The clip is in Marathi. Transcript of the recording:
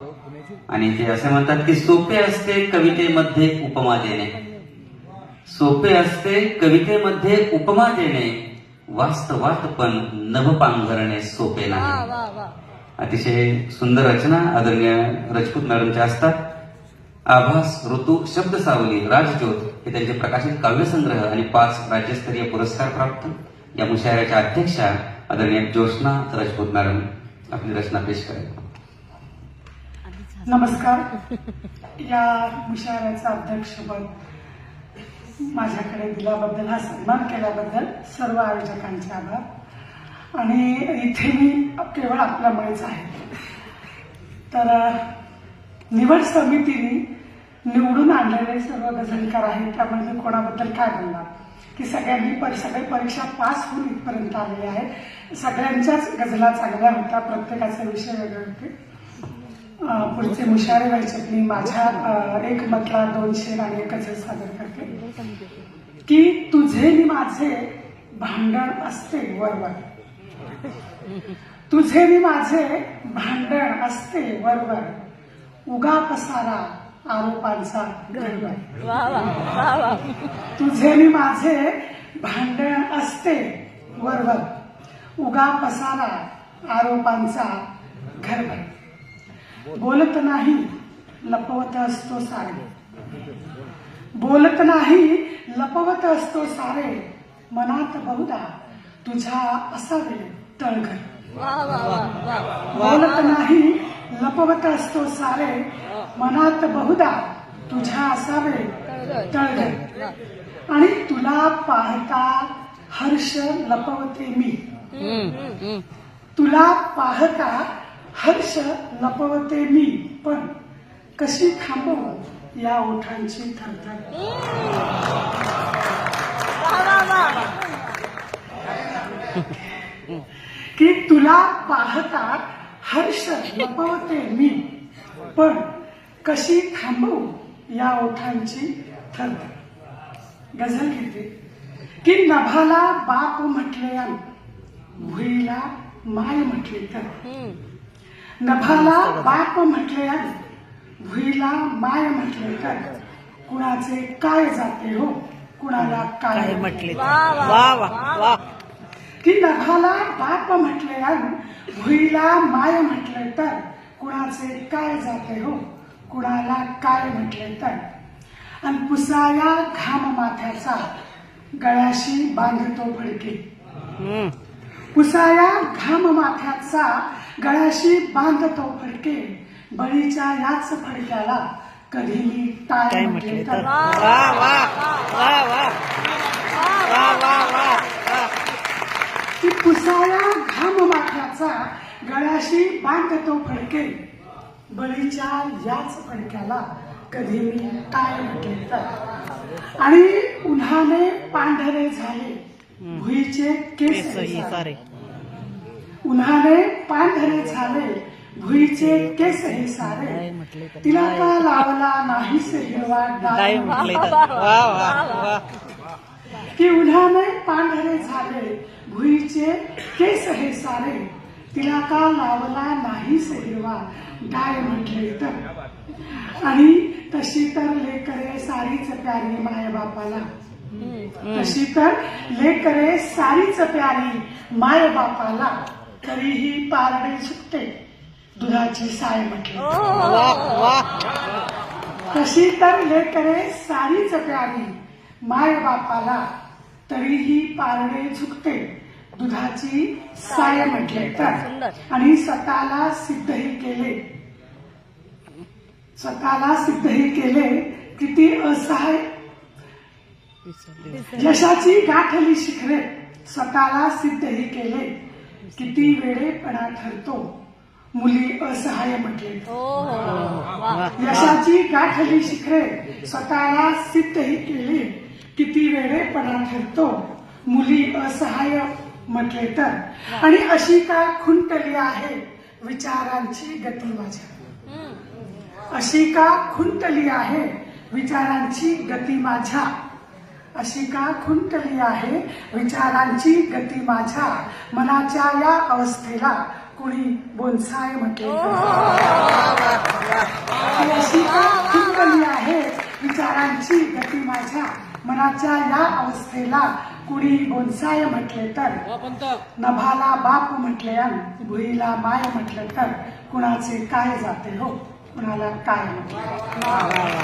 आणि ते असे म्हणतात की सोपे असते कवितेमध्ये उपमा देणे, सोपे असते कवितेमध्ये उपमा देणे, वास्तवात पण नभ पांघरणे सोपे नाही. अतिशय सुंदर रचना आदरणीय राजपूत मॅडमच्या असतात. आभास, ऋतू, शब्द सावली, राजज्योत हे त्यांचे प्रकाशित काव्यसंग्रह आणि 5 राज्यस्तरीय पुरस्कार प्राप्त. या मुशायऱ्याच्या अध्यक्षा आदरणीय ज्योत्स्ना राजपूत मॅडम आपली रचना पेश करेल. नमस्कार. या मुशायऱ्याचं अध्यक्षपद माझ्याकडे दिल्याबद्दल, हा सन्मान केल्याबद्दल सर्व आयोजकांचे आभार. आणि इथे मी केवळ आपल्यामुळेच आहे. तर निवड समितीने निवडून आणलेले सर्व गझलकार आहेत, त्यामुळे मी कोणाबद्दल काय बोलणार की सगळे परीक्षा पास होऊन इथपर्यंत आलेले आहेत. सगळ्यांच्याच गझला चांगल्या होत्या, प्रत्येकाचे विषय वेगळे होते. पुढचे मुशायरे व्हायचे. मी माझ्या एक मतला 2 शेर आणि एक गझल सादर करते की तुझे नि माझे भांडण असते वरवर, तुझे नि माझे भांडण असते वरवर, उगा पसारा आरोपांचा गरबर. तुझे नि माझे भांडण असते वरवर, उगा पसारा आरोपांचा घरभर. बोलत नाही लपवत असतो सारे, बोलत नाही लपवत असतो सारे, मनात बहुधा तुझ्या असावे तळघर. बोलत नाही लपवत असतो सारे, मनात बहुधा तुझ्या असावे तळघर. आणि तुला पाहता हर्ष लपवते मी, तुला पाहता हर्ष लपवते मी, पण कशी थांबव या ओठांची थरथर. की तुला पाहता हर्ष लपवते मी, पण कशी थांबवू या ओठांची थरथर. गझल घेते की नभाला बाप म्हटले अन भुईला माय म्हटले तर, नभाला बाप म्हटले अन भुईला माय म्हटले तर, कुणाचे काय जाते हो कुणाला काय म्हटले. की नभाला बाप म्हटले अन भुईला माय म्हटले तर, कुणाचे काय जाते हो कुणाला काय म्हटले तर. आणि पुसाया घाम माथ्याचा गळ्याशी बांधतो फडके, पुसाया घाम माथ्याचा गळ्याशी बांधतो फडके, बळीच्या याच फडक्याला कधी मी टाय म्हटले तर. की पुसाया घाम माथ्याचा गळ्याशी बांधतो फडके, बळीच्या याच फडक्याला कधी मी टाय म्हटले तर. आणि उन्हाने पांढरे झाले भुईचे केस सारे, उन्हाने पांढरे झाले भुईचे केस हे सारे, तिला का लावला नाहीस हिरवा डाय म्हटले तर. की उन्हाने पांढरे झाले भुईचे केस हे सारे, तिला का लावला नाहीस हिरवा डाय म्हटले तर. आणि तशी तर लेकरे सारीच प्यारी माय बापाला, तशी तर लेकरे सारीच प्यारी माय बापाला, तरीही पारडे सुटते दुधाची साय म्हटले. तशी तर लेकरे सारीच प्यारी माय बापाला, तरीही पारडे झुकते दुधाची साय म्हटले तर. आणि स्वतःला सिद्धही केले, स्वतःला सिद्धही केले किती असहाय, यशाची गाठली शिखरे, स्वतःला सिद्धही केले किती वेडेपणा ठरतो मुली असहाय म्हटले. यशाची गाठली शिखरे, स्वतःला सिद्धही केले किती वेडेपणा ठरतो मुली असहाय म्हटले तर. आणि अशी का खुंटली आहे विचारांची गती माझ्या, अशी का खुंटली आहे विचारांची गती माझ्या, अशी का खुंटली आहे विचारांची गती माझ्या. मनाच्या या अवस्थेला कुणी बोनसाय म्हटले तर अशी टिप्पणी आहे विचारांची गती माझ्या मनाच्या या अवस्थेला कुणी बोनसाय म्हटले तर नभाला बाप म्हटले आणि भुईला माय म्हटले तर कुणाचे काय जाते हो कुणाला काय म्हटले